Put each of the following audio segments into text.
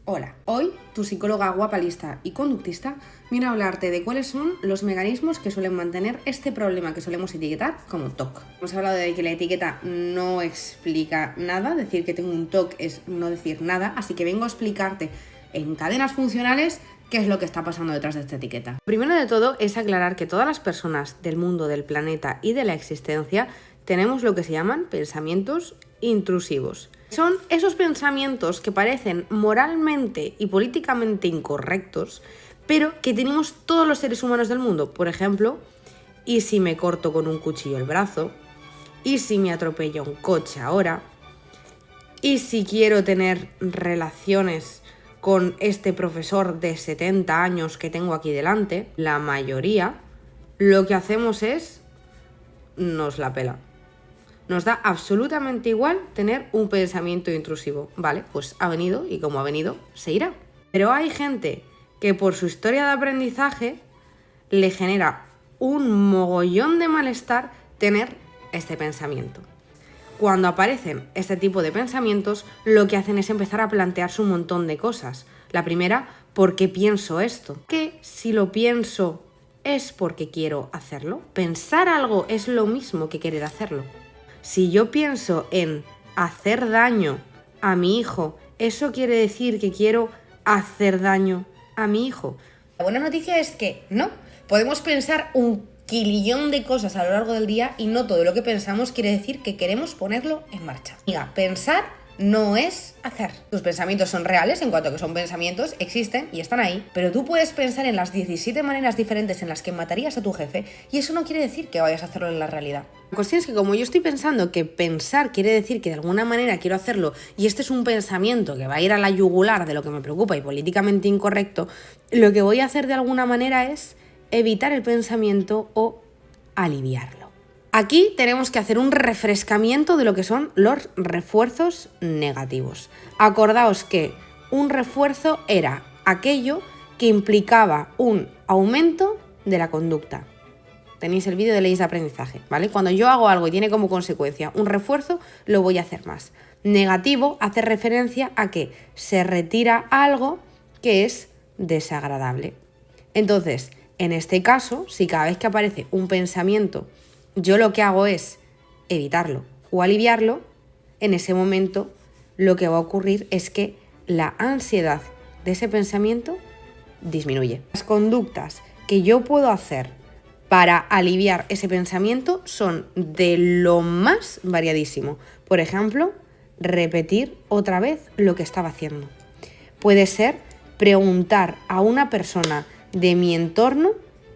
Hola, hoy tu psicóloga guapalista y conductista viene a hablarte de cuáles son los mecanismos que suelen mantener este problema que solemos etiquetar como TOC. Hemos hablado de que la etiqueta no explica nada, decir que tengo un TOC es no decir nada, así que vengo a explicarte en cadenas funcionales qué es lo que está pasando detrás de esta etiqueta. Primero de todo es aclarar que todas las personas del mundo, del planeta y de la existencia tenemos lo que se llaman pensamientos intrusivos. Son esos pensamientos que parecen moralmente y políticamente incorrectos, pero que tenemos todos los seres humanos del mundo. Por ejemplo, ¿y si me corto con un cuchillo el brazo? ¿Y si me atropella un coche ahora? ¿Y si quiero tener relaciones con este profesor de 70 años que tengo aquí delante? La mayoría, lo que hacemos es nos la pela. Nos da absolutamente igual tener un pensamiento intrusivo. Vale, pues ha venido y como ha venido, se irá. Pero hay gente que por su historia de aprendizaje le genera un mogollón de malestar tener este pensamiento. Cuando aparecen este tipo de pensamientos, lo que hacen es empezar a plantearse un montón de cosas. La primera, ¿por qué pienso esto? Que si lo pienso es porque quiero hacerlo. Pensar algo es lo mismo que querer hacerlo. Si yo pienso en hacer daño a mi hijo, ¿eso quiere decir que quiero hacer daño a mi hijo? La buena noticia es que no. Podemos pensar un quilillón de cosas a lo largo del día y no todo lo que pensamos quiere decir que queremos ponerlo en marcha. Mira, pensar no es hacer. Tus pensamientos son reales en cuanto a que son pensamientos, existen y están ahí, pero tú puedes pensar en las 17 maneras diferentes en las que matarías a tu jefe y eso no quiere decir que vayas a hacerlo en la realidad. La cuestión es que como yo estoy pensando que pensar quiere decir que de alguna manera quiero hacerlo y este es un pensamiento que va a ir a la yugular de lo que me preocupa y políticamente incorrecto, lo que voy a hacer de alguna manera es evitar el pensamiento o aliviarlo. Aquí tenemos que hacer un refrescamiento de lo que son los refuerzos negativos. Acordaos que un refuerzo era aquello que implicaba un aumento de la conducta. Tenéis el vídeo de leyes de aprendizaje, ¿vale? Cuando yo hago algo y tiene como consecuencia un refuerzo, lo voy a hacer más. Negativo hace referencia a que se retira algo que es desagradable. Entonces, en este caso, si cada vez que aparece un pensamiento yo lo que hago es evitarlo o aliviarlo, en ese momento lo que va a ocurrir es que la ansiedad de ese pensamiento disminuye. Las conductas que yo puedo hacer para aliviar ese pensamiento son de lo más variadísimo. Por ejemplo, repetir otra vez lo que estaba haciendo. Puede ser preguntar a una persona de mi entorno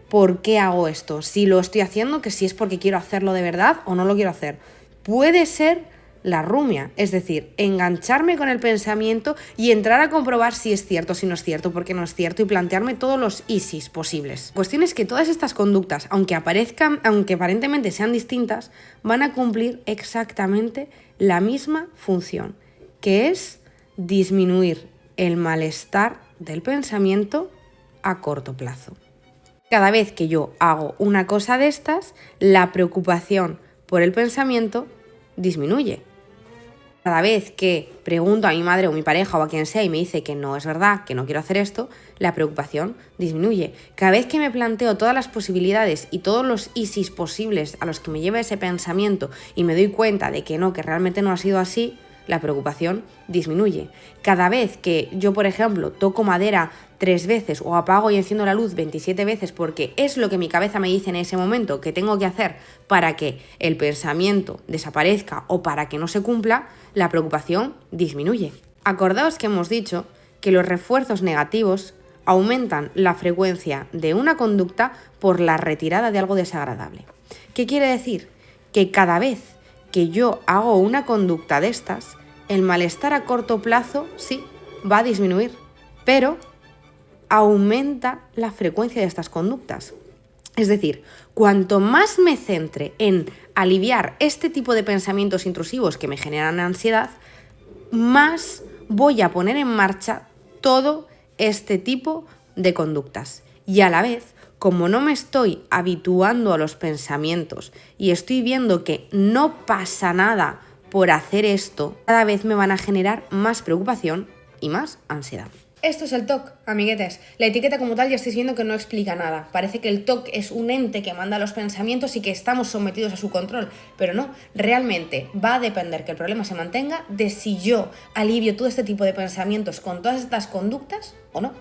¿por qué hago esto? Si lo estoy haciendo, que si es porque quiero hacerlo de verdad o no lo quiero hacer. Puede ser la rumia, es decir, engancharme con el pensamiento y entrar a comprobar si es cierto, si no es cierto, por qué no es cierto y plantearme todos los ISIs posibles. La cuestión es que todas estas conductas, aunque aparentemente sean distintas, van a cumplir exactamente la misma función, que es disminuir el malestar del pensamiento a corto plazo. Cada vez que yo hago una cosa de estas, la preocupación por el pensamiento disminuye. Cada vez que pregunto a mi madre o mi pareja o a quien sea y me dice que no es verdad, que no quiero hacer esto, la preocupación disminuye. Cada vez que me planteo todas las posibilidades y todos los ISIs posibles a los que me lleva ese pensamiento y me doy cuenta de que no, que realmente no ha sido así, la preocupación disminuye. Cada vez que yo, por ejemplo, toco madera 3 veces o apago y enciendo la luz 27 veces porque es lo que mi cabeza me dice en ese momento que tengo que hacer para que el pensamiento desaparezca o para que no se cumpla, la preocupación disminuye. Acordaos que hemos dicho que los refuerzos negativos aumentan la frecuencia de una conducta por la retirada de algo desagradable. ¿Qué quiere decir? Que cada vez que yo hago una conducta de estas, el malestar a corto plazo sí va a disminuir, pero aumenta la frecuencia de estas conductas. Es decir, cuanto más me centre en aliviar este tipo de pensamientos intrusivos que me generan ansiedad, más voy a poner en marcha todo este tipo de conductas. Y a la vez, como no me estoy habituando a los pensamientos y estoy viendo que no pasa nada por hacer esto, cada vez me van a generar más preocupación y más ansiedad. Esto es el TOC, amiguetes. La etiqueta como tal ya estáis viendo que no explica nada. Parece que el TOC es un ente que manda los pensamientos y que estamos sometidos a su control, pero no, realmente va a depender que el problema se mantenga de si yo alivio todo este tipo de pensamientos con todas estas conductas o no.